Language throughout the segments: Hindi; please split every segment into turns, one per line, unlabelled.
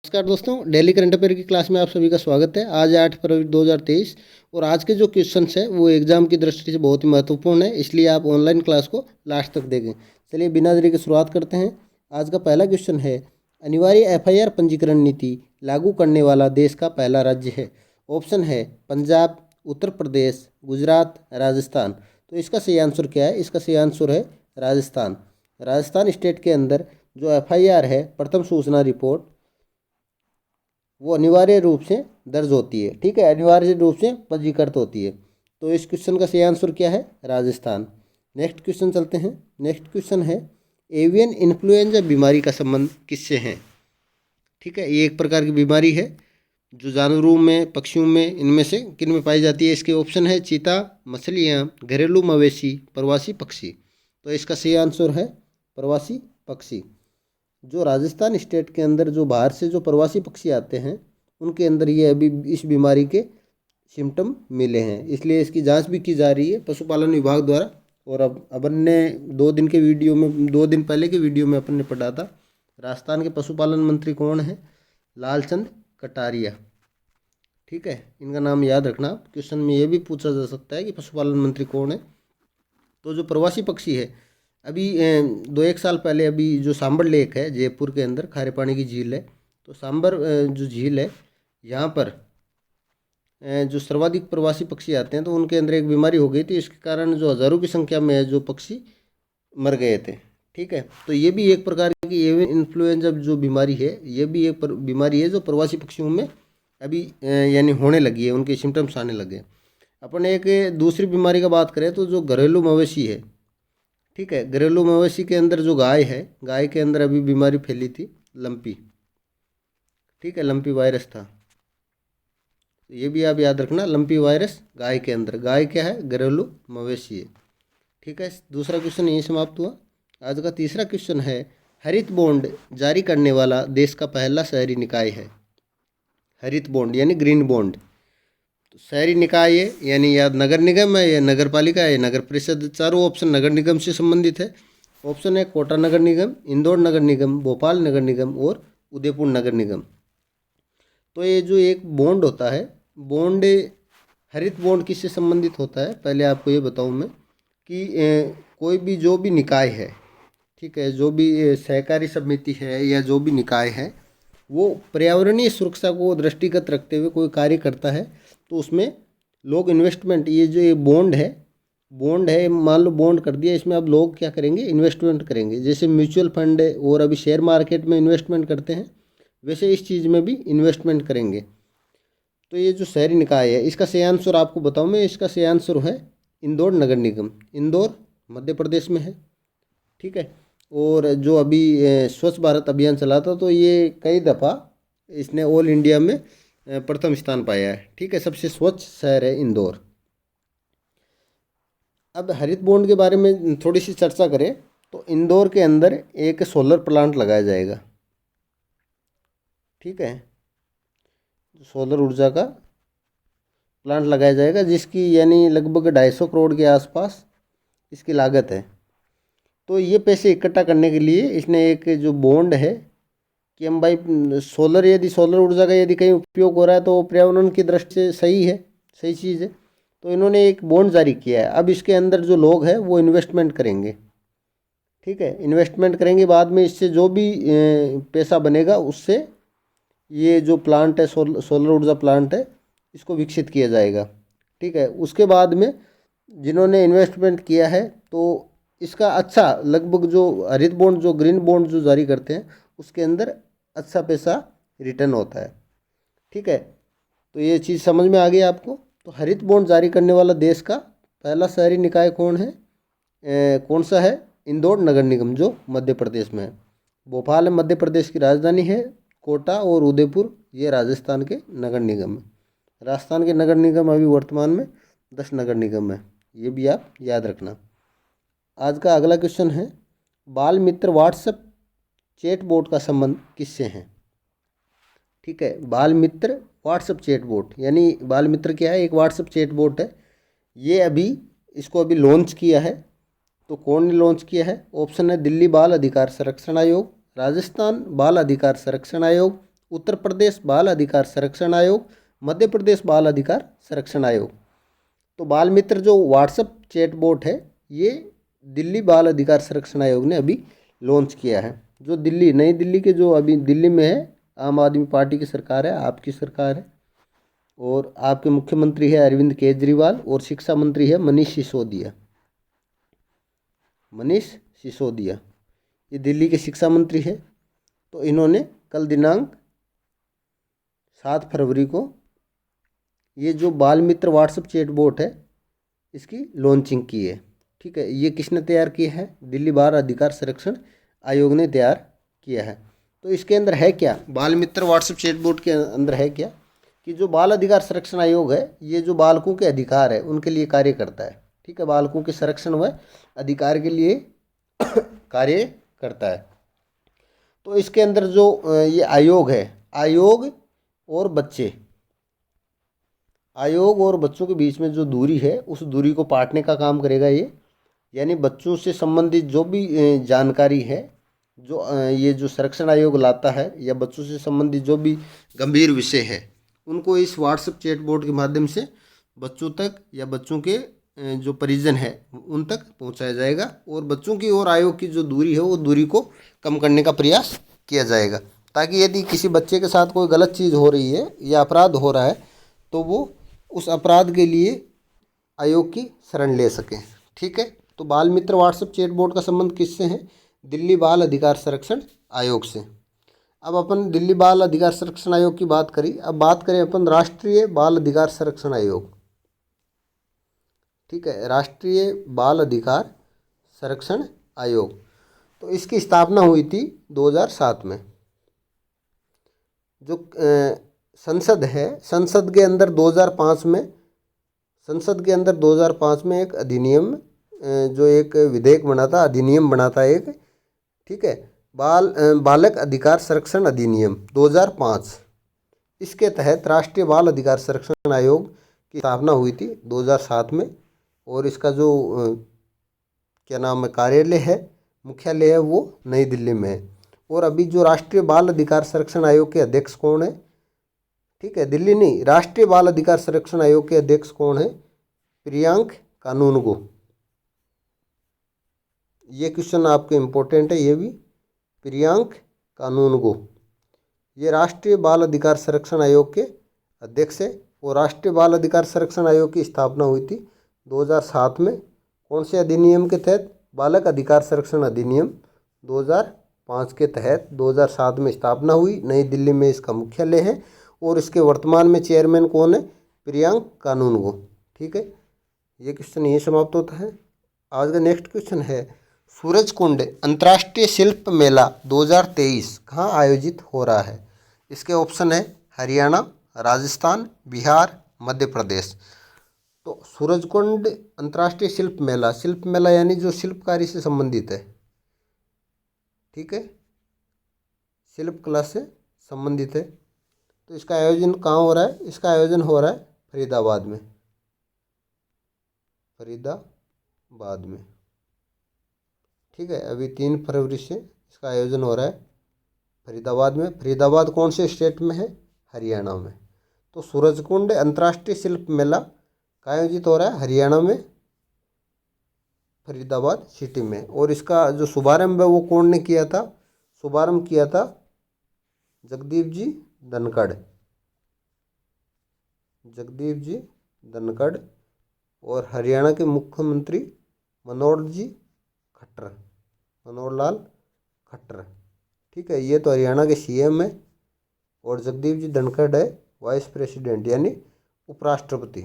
नमस्कार दोस्तों, डेली करंट अफेयर की क्लास में आप सभी का स्वागत है। आज है 8 फरवरी 2023 और आज के जो क्वेश्चंस है वो एग्जाम की दृष्टि से बहुत ही महत्वपूर्ण है, इसलिए आप ऑनलाइन क्लास को लास्ट तक देखें। चलिए बिना देरी के शुरुआत करते हैं। आज का पहला क्वेश्चन है, अनिवार्य एफआईआर पंजीकरण नीति लागू करने वाला देश का पहला राज्य है। ऑप्शन है पंजाब, उत्तर प्रदेश, गुजरात, राजस्थान। तो इसका सही आंसर क्या है? इसका सही आंसर है राजस्थान। राजस्थान स्टेट के अंदर जो एफआईआर है, प्रथम सूचना रिपोर्ट, वो अनिवार्य रूप से दर्ज होती है। ठीक है, अनिवार्य रूप से पंजीकृत होती है। तो इस क्वेश्चन का सही आंसर क्या है? राजस्थान। नेक्स्ट क्वेश्चन चलते हैं। नेक्स्ट क्वेश्चन है, एवियन इन्फ्लुएंजा बीमारी का संबंध किससे है? ठीक है, ये एक प्रकार की बीमारी है जो जानवरों में, पक्षियों में, इनमें से किन में पाई जाती है? इसके ऑप्शन है चीता, मछलियाँ, घरेलू मवेशी, प्रवासी पक्षी। तो इसका सही आंसर है प्रवासी पक्षी। जो राजस्थान स्टेट के अंदर जो बाहर से जो प्रवासी पक्षी आते हैं उनके अंदर ये अभी इस बीमारी के सिम्टम मिले हैं, इसलिए इसकी जांच भी की जा रही है पशुपालन विभाग द्वारा। और अब अपन ने 2 दिन के वीडियो में, 2 दिन पहले के वीडियो में अपन ने पढ़ा था, राजस्थान के पशुपालन मंत्री कौन है? लालचंद कटारिया। ठीक है, इनका नाम याद रखना। क्वेश्चन में ये भी पूछा जा सकता है कि पशुपालन मंत्री कौन है। तो जो प्रवासी पक्षी है, अभी 2-1 साल पहले अभी जो सांबर लेक है जयपुर के अंदर, खारे पानी की झील है, तो सांबर जो झील है यहाँ पर जो सर्वाधिक प्रवासी पक्षी आते हैं, तो उनके अंदर एक बीमारी हो गई थी। इसके कारण जो हज़ारों की संख्या में है जो पक्षी मर गए थे। ठीक है, तो ये भी एक प्रकार की एवियन इन्फ्लुएंजा जो बीमारी है, ये भी एक बीमारी है जो प्रवासी पक्षियों में अभी यानी होने लगी है, उनके सिम्टम्स आने लगे। अपन एक दूसरी बीमारी का बात करें तो जो घरेलू मवेशी है, ठीक है, घरेलू मवेशी के अंदर जो गाय है, गाय के अंदर अभी बीमारी फैली थी, लंपी। ठीक है, लंपी वायरस था। ये भी आप याद रखना, लंपी वायरस गाय के अंदर। गाय क्या है? घरेलू मवेशी है। ठीक है, दूसरा क्वेश्चन यही समाप्त हुआ। आज का तीसरा क्वेश्चन है, हरित बॉन्ड जारी करने वाला देश का पहला शहरी निकाय है। हरित बॉन्ड यानी ग्रीन बॉन्ड। तो शहरी निकाय है यानी या नगर निगम है, या नगर पालिका है, या नगर परिषद। चारों ऑप्शन नगर निगम से संबंधित है। ऑप्शन है कोटा नगर निगम, इंदौर नगर निगम, भोपाल नगर निगम और उदयपुर नगर निगम। तो ये जो एक बॉन्ड होता है, बॉन्ड, हरित बॉन्ड किससे संबंधित होता है? पहले आपको ये बताऊं मैं कि कोई भी जो भी निकाय है, ठीक है, जो भी सहकारी समिति है या जो भी निकाय है, वो पर्यावरणीय सुरक्षा को दृष्टिगत रखते हुए कोई कार्य करता है, तो उसमें लोग इन्वेस्टमेंट, ये जो ये बॉन्ड है, मान लो बॉन्ड कर दिया, इसमें अब लोग क्या करेंगे? इन्वेस्टमेंट करेंगे। जैसे म्यूचुअल फंड है और अभी शेयर मार्केट में इन्वेस्टमेंट करते हैं, वैसे इस चीज़ में भी इन्वेस्टमेंट करेंगे। तो ये जो शहरी निकाय है, इसका सही आंसर आपको बताऊँ मैं, इसका सही आंसर है इंदौर नगर निगम। इंदौर मध्य प्रदेश में है। ठीक है, और जो अभी स्वच्छ भारत अभियान चला था, तो ये कई दफ़ा इसने ऑल इंडिया में प्रथम स्थान पाया है। ठीक है, सबसे स्वच्छ शहर है इंदौर। अब हरित बॉन्ड के बारे में थोड़ी सी चर्चा करें तो इंदौर के अंदर एक सोलर प्लांट लगाया जाएगा। ठीक है, सोलर ऊर्जा का प्लांट लगाया जाएगा, जिसकी यानी लगभग 250 करोड़ के आसपास इसकी लागत है। तो ये पैसे इकट्ठा करने के लिए इसने एक जो बॉन्ड है कि हम भाई सोलर, यदि सोलर ऊर्जा का यदि कहीं उपयोग हो रहा है तो पर्यावरण की दृष्टि से सही है, सही चीज़ है। तो इन्होंने एक बॉन्ड जारी किया है। अब इसके अंदर जो लोग हैं वो इन्वेस्टमेंट करेंगे। ठीक है, इन्वेस्टमेंट करेंगे, बाद में इससे जो भी पैसा बनेगा उससे ये जो प्लांट है, सोलर ऊर्जा प्लांट है, इसको विकसित किया जाएगा। ठीक है, उसके बाद में जिन्होंने इन्वेस्टमेंट किया है तो इसका अच्छा, लगभग जो हरित बॉन्ड, जो ग्रीन बॉन्ड जो जारी करते हैं, उसके अंदर अच्छा पैसा रिटर्न होता है। ठीक है, तो ये चीज़ समझ में आ गई आपको। तो हरित बॉन्ड जारी करने वाला देश का पहला शहरी निकाय कौन है? कौन सा है? इंदौर नगर निगम, जो मध्य प्रदेश में है। भोपाल मध्य प्रदेश की राजधानी है। कोटा और उदयपुर ये राजस्थान के नगर निगम है। राजस्थान के नगर निगम अभी वर्तमान में 10 नगर निगम है, ये भी आप याद रखना। आज का अगला क्वेश्चन है, बाल मित्र व्हाट्सएप चैट बोट का संबंध किससे है? ठीक है, बाल मित्र व्हाट्सएप चैट बोट यानी बाल मित्र क्या है? एक व्हाट्सएप चैट बोट है। ये अभी, इसको अभी लॉन्च किया है। तो कौन ने लॉन्च किया है? ऑप्शन है दिल्ली बाल अधिकार संरक्षण आयोग, राजस्थान बाल अधिकार संरक्षण आयोग, उत्तर प्रदेश बाल अधिकार संरक्षण आयोग, मध्य प्रदेश बाल अधिकार संरक्षण आयोग। तो बाल मित्र जो व्हाट्सएप चैट बोट है ये दिल्ली बाल अधिकार संरक्षण आयोग ने अभी लॉन्च किया है। जो दिल्ली, नई दिल्ली के जो अभी दिल्ली में है, आम आदमी पार्टी की सरकार है, आपकी सरकार है, और आपके मुख्यमंत्री है अरविंद केजरीवाल और शिक्षा मंत्री है मनीष सिसोदिया। मनीष सिसोदिया ये दिल्ली के शिक्षा मंत्री है। तो इन्होंने कल दिनांक 7 फरवरी को ये जो बाल मित्र व्हाट्सएप चैट बोट है इसकी लॉन्चिंग की है। ठीक है, ये किसने तैयार किया है? दिल्ली बाल अधिकार संरक्षण आयोग ने तैयार किया है। तो इसके अंदर है क्या? बाल मित्र व्हाट्सएप चैट बोट के अंदर है क्या कि जो बाल अधिकार संरक्षण आयोग है ये जो बालकों के अधिकार है उनके लिए कार्य करता है। ठीक है, बालकों के संरक्षण व अधिकार के लिए कार्य करता है। तो इसके अंदर जो ये आयोग है, आयोग और बच्चों के बीच में जो दूरी है उस दूरी को पाटने का काम करेगा ये। यानी बच्चों से संबंधित जो भी जानकारी है जो ये जो संरक्षण आयोग लाता है, या बच्चों से संबंधित जो भी गंभीर विषय है उनको इस व्हाट्सएप चैट बोर्ड के माध्यम से बच्चों तक या बच्चों के जो परिजन है उन तक पहुंचाया जाएगा, और बच्चों की और आयोग की जो दूरी है वो दूरी को कम करने का प्रयास किया जाएगा, ताकि यदि किसी बच्चे के साथ कोई गलत चीज़ हो रही है या अपराध हो रहा है तो वो उस अपराध के लिए आयोग की शरण ले सकें। ठीक है, तो बाल मित्र व्हाट्सएप चैट बोर्ड का संबंध किससे है? दिल्ली बाल अधिकार संरक्षण आयोग से। अब अपन दिल्ली बाल अधिकार संरक्षण आयोग की बात करी, अब बात करें अपन राष्ट्रीय बाल अधिकार संरक्षण आयोग। ठीक है, राष्ट्रीय बाल अधिकार संरक्षण आयोग, तो इसकी स्थापना हुई थी 2007 में। जो संसद है, संसद के अंदर 2005 में एक अधिनियम, जो एक विधेयक बना था, अधिनियम बना था एक। ठीक है, बालक अधिकार संरक्षण अधिनियम 2005, इसके तहत राष्ट्रीय बाल अधिकार संरक्षण आयोग की स्थापना हुई थी 2007 में। और इसका जो क्या नाम है, कार्यालय है, मुख्यालय है, वो नई दिल्ली में है। और अभी जो राष्ट्रीय बाल अधिकार संरक्षण आयोग के अध्यक्ष कौन है? ठीक है, दिल्ली नहीं, राष्ट्रीय बाल अधिकार संरक्षण आयोग के अध्यक्ष कौन है? प्रियांक कानूनगो। ये क्वेश्चन आपके इम्पोर्टेंट है, ये भी, प्रियांक कानूनगो ये राष्ट्रीय बाल अधिकार संरक्षण आयोग के अध्यक्ष है। और राष्ट्रीय बाल अधिकार संरक्षण आयोग की स्थापना हुई थी 2007 में। कौन से अधिनियम के तहत? बालक अधिकार संरक्षण अधिनियम 2005 के तहत 2007 में स्थापना हुई। नई दिल्ली में इसका मुख्यालय है, और इसके वर्तमान में चेयरमैन कौन है? प्रियांक कानूनगो। ठीक है, ये क्वेश्चन ये समाप्त होता है। आज का नेक्स्ट क्वेश्चन है, सूरजकुंड अंतर्राष्ट्रीय शिल्प मेला 2023 कहाँ आयोजित हो रहा है? इसके ऑप्शन है हरियाणा, राजस्थान, बिहार, मध्य प्रदेश। तो सूरजकुंड अंतर्राष्ट्रीय शिल्प मेला यानी जो शिल्पकारी से संबंधित है। ठीक है, शिल्प कला से संबंधित है। तो इसका आयोजन कहाँ हो रहा है? इसका आयोजन हो रहा है फरीदाबाद में। ठीक है, अभी 3 फरवरी से इसका आयोजन हो रहा है फरीदाबाद में। फरीदाबाद कौन से स्टेट में है? हरियाणा में। तो सूरजकुंड अंतर्राष्ट्रीय शिल्प मेला कहाँ आयोजित हो रहा है? हरियाणा में, फरीदाबाद सिटी में। और इसका जो शुभारंभ है वो कौन ने किया था? शुभारंभ किया था जगदीप जी धनखड़ और हरियाणा के मुख्यमंत्री मनोहर लाल खट्टर। ठीक है, ये तो हरियाणा के सीएम है, और जगदीप जी धनखड़ है वाइस प्रेसिडेंट यानी उपराष्ट्रपति।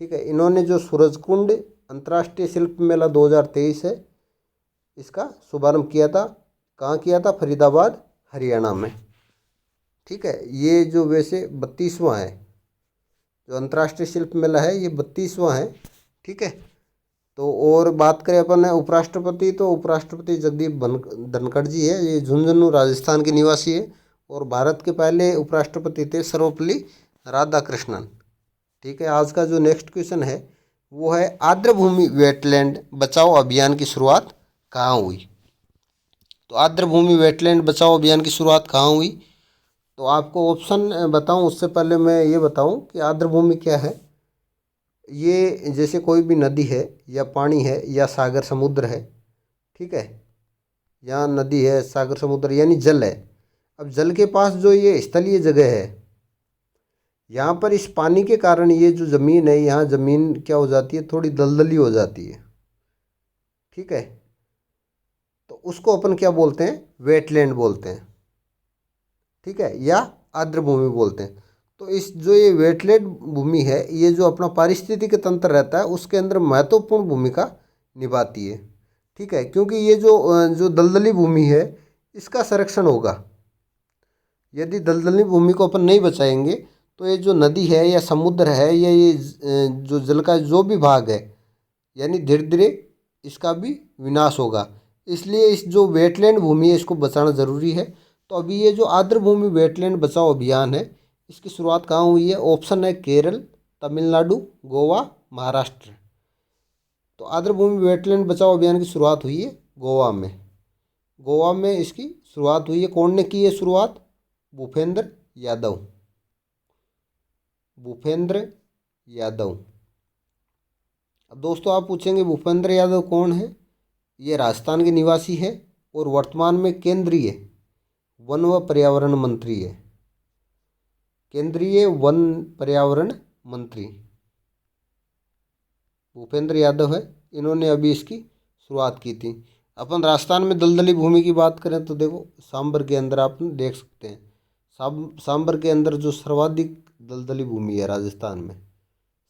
ठीक है, इन्होंने जो सूरजकुंड अंतर्राष्ट्रीय शिल्प मेला 2023 है इसका शुभारंभ किया था। कहाँ किया था? फरीदाबाद, हरियाणा में। ठीक है, ये जो वैसे 32वां है, जो अंतर्राष्ट्रीय शिल्प मेला है ये 32वां है। ठीक है, तो और बात करें अपन उपराष्ट्रपति, तो उपराष्ट्रपति जगदीप धनखड़ जी है। ये झुंझुनू राजस्थान के निवासी है, और भारत के पहले उपराष्ट्रपति थे सर्वपल्ली राधाकृष्णन। ठीक है, आज का जो नेक्स्ट क्वेश्चन है वो है, आर्द्रभूमि वेटलैंड बचाओ अभियान की शुरुआत कहाँ हुई? तो आर्द्रभूमि वेटलैंड बचाओ अभियान की शुरुआत कहाँ हुई? तो आपको ऑप्शन बताऊं उससे पहले मैं ये बताऊं कि आर्द्रभूमि क्या है। ये जैसे कोई भी नदी है या पानी है या सागर समुद्र है, ठीक है, यहाँ नदी है सागर समुद्र यानी जल है। अब जल के पास जो ये स्थलीय जगह है, यहाँ पर इस पानी के कारण ये जो ज़मीन है, यहाँ ज़मीन क्या हो जाती है, थोड़ी दलदली हो जाती है, ठीक है। तो उसको अपन क्या बोलते हैं, वेटलैंड बोलते हैं, ठीक है, या आर्द्रभूमि बोलते हैं। तो इस जो ये वेटलैंड भूमि है, ये जो अपना पारिस्थितिक तंत्र रहता है उसके अंदर महत्वपूर्ण भूमिका निभाती है, ठीक है, क्योंकि ये जो दलदली भूमि है इसका संरक्षण होगा। यदि दलदली भूमि को अपन नहीं बचाएंगे तो ये जो नदी है या समुद्र है या ये जो जल का जो भी भाग है, यानी धीरे धीरे इसका भी विनाश होगा। इसलिए इस जो वेटलैंड भूमि है इसको बचाना ज़रूरी है। तो अभी ये जो आर्द्रभूमि वेटलैंड बचाओ अभियान है, इसकी शुरुआत कहाँ हुई है? ऑप्शन है केरल, तमिलनाडु, गोवा, महाराष्ट्र। तो आर्द्रभूमि वेटलैंड बचाओ अभियान की शुरुआत हुई है गोवा में। गोवा में इसकी शुरुआत हुई है। कौन ने की है शुरुआत? भूपेंद्र यादव। भूपेंद्र यादव। अब दोस्तों आप पूछेंगे भूपेंद्र यादव कौन है? ये राजस्थान के निवासी है और वर्तमान में केंद्रीय वन व पर्यावरण मंत्री है। केंद्रीय वन पर्यावरण मंत्री भूपेंद्र यादव है। इन्होंने अभी इसकी शुरुआत की थी। अपन राजस्थान में दलदली भूमि की बात करें तो देखो सांबर के अंदर आप देख सकते हैं, सांबर के अंदर जो सर्वाधिक दलदली भूमि है राजस्थान में,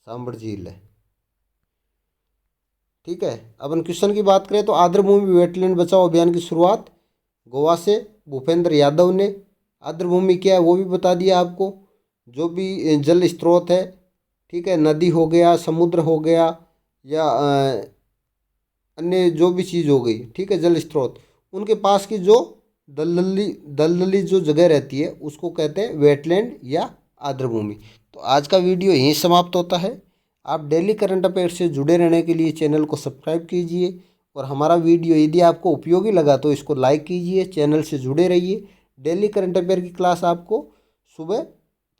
सांबर झील है, ठीक है। अपन क्वेश्चन की बात करें तो आर्द्रभूमि वेटलैंड बचाओ अभियान की शुरुआत गोवा से भूपेंद्र यादव ने। आर्द्रभूमि क्या है वो भी बता दिया आपको। जो भी जल स्रोत है, ठीक है, नदी हो गया, समुद्र हो गया, या अन्य जो भी चीज़ हो गई, ठीक है, जल स्रोत, उनके पास की जो दलदली दलदली जो जगह रहती है उसको कहते हैं वेटलैंड या आर्द्रभूमि। तो आज का वीडियो यहीं समाप्त होता है। आप डेली करंट अफेयर से जुड़े रहने के लिए चैनल को सब्सक्राइब कीजिए और हमारा वीडियो यदि आपको उपयोगी लगा तो इसको लाइक कीजिए, चैनल से जुड़े रहिए। डेली करंट अफेयर की क्लास आपको सुबह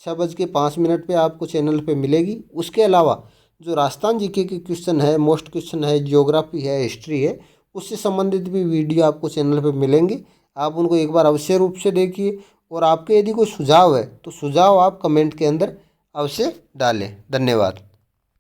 6:05 पे आपको चैनल पे मिलेगी। उसके अलावा जो राजस्थान जीके के क्वेश्चन है, मोस्ट क्वेश्चन है, जियोग्राफी है, हिस्ट्री है, उससे संबंधित भी वीडियो आपको चैनल पे मिलेंगे। आप उनको एक बार अवश्य रूप से देखिए और आपके यदि कोई सुझाव है तो सुझाव आप कमेंट के अंदर अवश्य डालें। धन्यवाद।